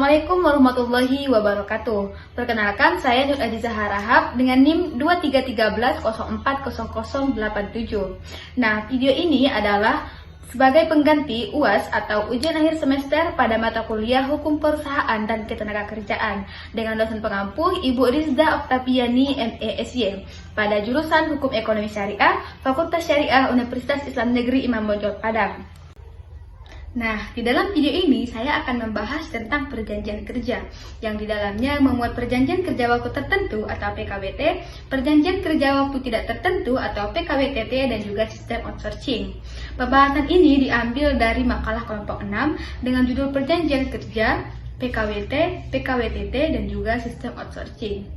Assalamualaikum warahmatullahi wabarakatuh. Perkenalkan, saya Nur Aziza Harahap dengan NIM 2313040087. Nah, video ini adalah sebagai pengganti UAS atau ujian akhir semester pada mata kuliah Hukum Perusahaan dan Ketenagakerjaan dengan dosen pengampu Ibu Rizda Oktaviani MA/SY pada jurusan Hukum Ekonomi Syariah, Fakultas Syariah Universitas Islam Negeri Imam Bonjol Padang. Nah, di dalam video ini saya akan membahas tentang perjanjian kerja yang di dalamnya memuat perjanjian kerja waktu tertentu atau PKWT, perjanjian kerja waktu tidak tertentu atau PKWTT, dan juga sistem outsourcing. Pembahasan ini diambil dari makalah kelompok 6 dengan judul perjanjian kerja, PKWT, PKWTT, dan juga sistem outsourcing.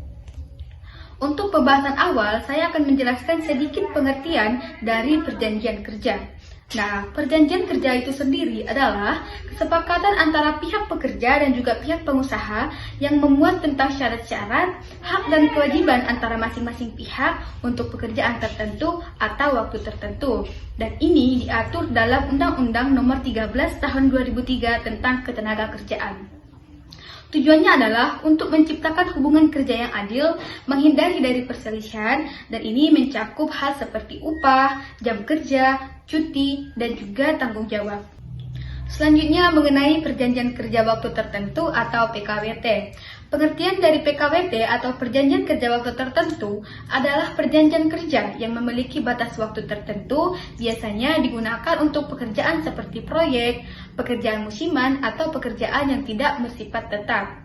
Untuk pembahasan awal, saya akan menjelaskan sedikit pengertian dari perjanjian kerja. Nah, perjanjian kerja itu sendiri adalah kesepakatan antara pihak pekerja dan juga pihak pengusaha yang memuat tentang syarat-syarat, hak dan kewajiban antara masing-masing pihak untuk pekerjaan tertentu atau waktu tertentu. Dan ini diatur dalam Undang-Undang Nomor 13 Tahun 2003 tentang Ketenagakerjaan. Tujuannya adalah untuk menciptakan hubungan kerja yang adil, menghindari dari perselisihan, dan ini mencakup hal seperti upah, jam kerja, cuti, dan juga tanggung jawab. Selanjutnya mengenai perjanjian kerja waktu tertentu atau PKWT. Pengertian dari PKWT atau perjanjian kerja waktu tertentu adalah perjanjian kerja yang memiliki batas waktu tertentu, biasanya digunakan untuk pekerjaan seperti proyek, pekerjaan musiman, atau pekerjaan yang tidak bersifat tetap.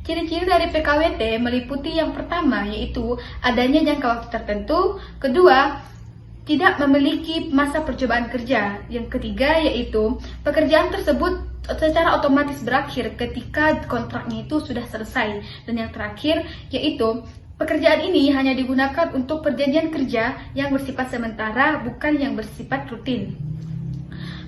Ciri-ciri dari PKWT meliputi yang pertama yaitu adanya jangka waktu tertentu, kedua, tidak memiliki masa percobaan kerja. Yang ketiga yaitu pekerjaan tersebut secara otomatis berakhir ketika kontraknya itu sudah selesai. Dan yang terakhir yaitu pekerjaan ini hanya digunakan untuk perjanjian kerja yang bersifat sementara, bukan yang bersifat rutin.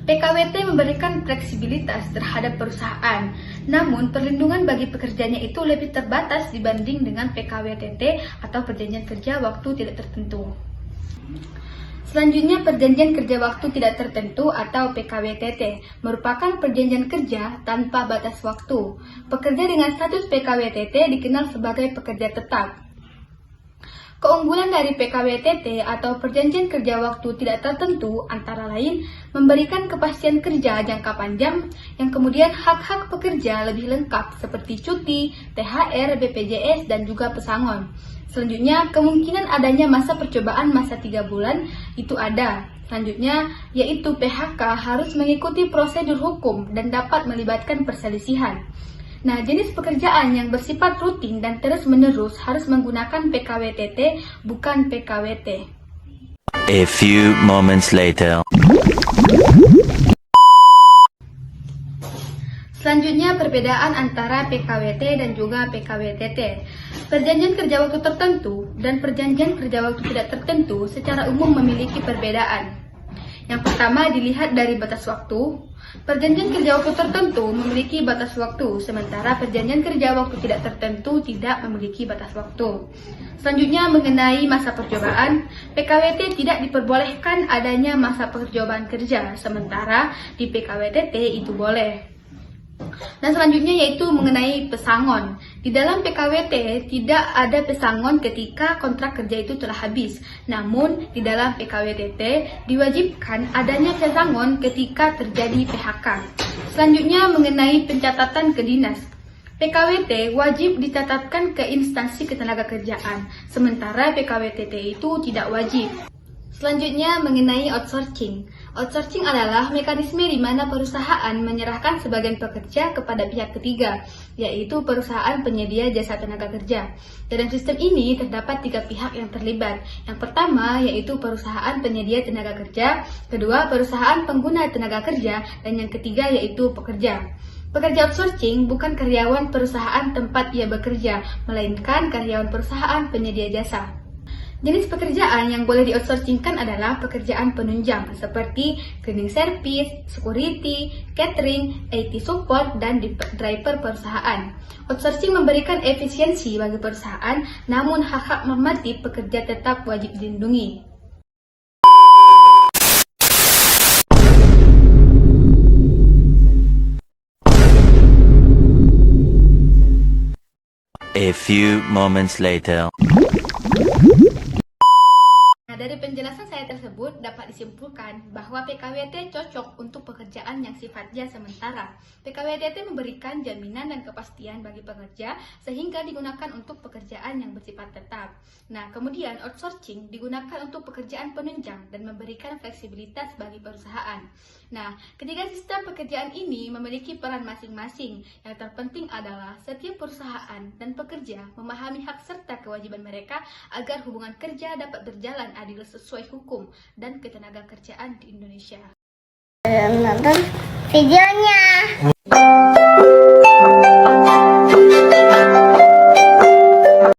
PKWT memberikan fleksibilitas terhadap perusahaan, namun perlindungan bagi pekerjanya itu lebih terbatas dibanding dengan PKWTT atau perjanjian kerja waktu tidak tertentu. Selanjutnya, perjanjian kerja waktu tidak tertentu atau PKWTT merupakan perjanjian kerja tanpa batas waktu. Pekerja dengan status PKWTT dikenal sebagai pekerja tetap. Keunggulan dari PKWTT atau perjanjian kerja waktu tidak tertentu antara lain memberikan kepastian kerja jangka panjang yang kemudian hak-hak pekerja lebih lengkap seperti cuti, THR, BPJS, dan juga pesangon. Selanjutnya, kemungkinan adanya masa percobaan masa 3 bulan itu ada. Selanjutnya, yaitu PHK harus mengikuti prosedur hukum dan dapat melibatkan perselisihan. Nah, jenis pekerjaan yang bersifat rutin dan terus-menerus harus menggunakan PKWTT, bukan PKWT. A few moments later. Selanjutnya, perbedaan antara PKWT dan juga PKWTT. Perjanjian kerja waktu tertentu dan perjanjian kerja waktu tidak tertentu secara umum memiliki perbedaan. Yang pertama dilihat dari batas waktu. Perjanjian kerja waktu tertentu memiliki batas waktu, sementara perjanjian kerja waktu tidak tertentu tidak memiliki batas waktu. Selanjutnya mengenai masa percobaan, PKWT tidak diperbolehkan adanya masa percobaan kerja, sementara di PKWTT itu boleh. Dan selanjutnya yaitu mengenai pesangon. Di dalam PKWT tidak ada pesangon ketika kontrak kerja itu telah habis. Namun di dalam PKWTT diwajibkan adanya pesangon ketika terjadi PHK. Selanjutnya mengenai pencatatan ke dinas. PKWT wajib dicatatkan ke instansi ketenagakerjaan, sementara PKWTT itu tidak wajib. Selanjutnya mengenai outsourcing. Outsourcing adalah mekanisme di mana perusahaan menyerahkan sebagian pekerja kepada pihak ketiga, yaitu perusahaan penyedia jasa tenaga kerja. Dalam sistem ini terdapat 3 pihak yang terlibat. Yang pertama yaitu perusahaan penyedia tenaga kerja, kedua perusahaan pengguna tenaga kerja, dan yang ketiga yaitu pekerja. Pekerja outsourcing bukan karyawan perusahaan tempat ia bekerja, melainkan karyawan perusahaan penyedia jasa. Jenis pekerjaan yang boleh di-outsourcingkan adalah pekerjaan penunjang seperti cleaning service, security, catering, IT support, dan driver perusahaan. Outsourcing memberikan efisiensi bagi perusahaan, namun hak-hak normatif pekerja tetap wajib dilindungi. A few moments later. Nah, dari penjelasan saya tersebut dapat disimpulkan bahwa PKWT cocok untuk pekerjaan yang sifatnya sementara. PKWT memberikan jaminan dan kepastian bagi pekerja sehingga digunakan untuk pekerjaan yang bersifat tetap. Nah, kemudian outsourcing digunakan untuk pekerjaan penunjang dan memberikan fleksibilitas bagi perusahaan. Nah, ketiga sistem pekerjaan ini memiliki peran masing-masing. Yang terpenting adalah setiap perusahaan dan pekerja memahami hak serta kewajiban mereka agar hubungan kerja dapat berjalan adil sesuai hukum dan ketenagakerjaan di Indonesia. Nonton videonya.